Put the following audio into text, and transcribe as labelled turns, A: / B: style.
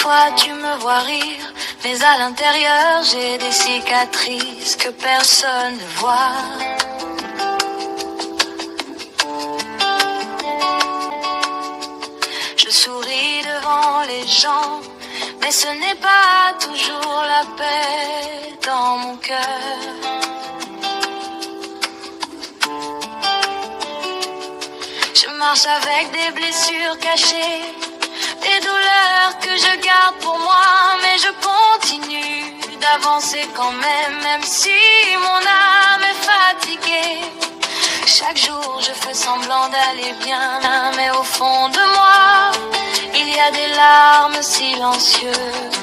A: Parfois tu me vois rire, mais à l'intérieur j'ai des cicatrices que personne ne voit. Je souris devant les gens, mais ce n'est pas toujours la paix dans mon cœur. Je marche avec des blessures cachées, des douleurs que je garde pour moi, mais je continue d'avancer quand même, même si mon âme est fatiguée. Chaque jour je fais semblant d'aller bien, mais au fond de moi, il y a des larmes silencieuses.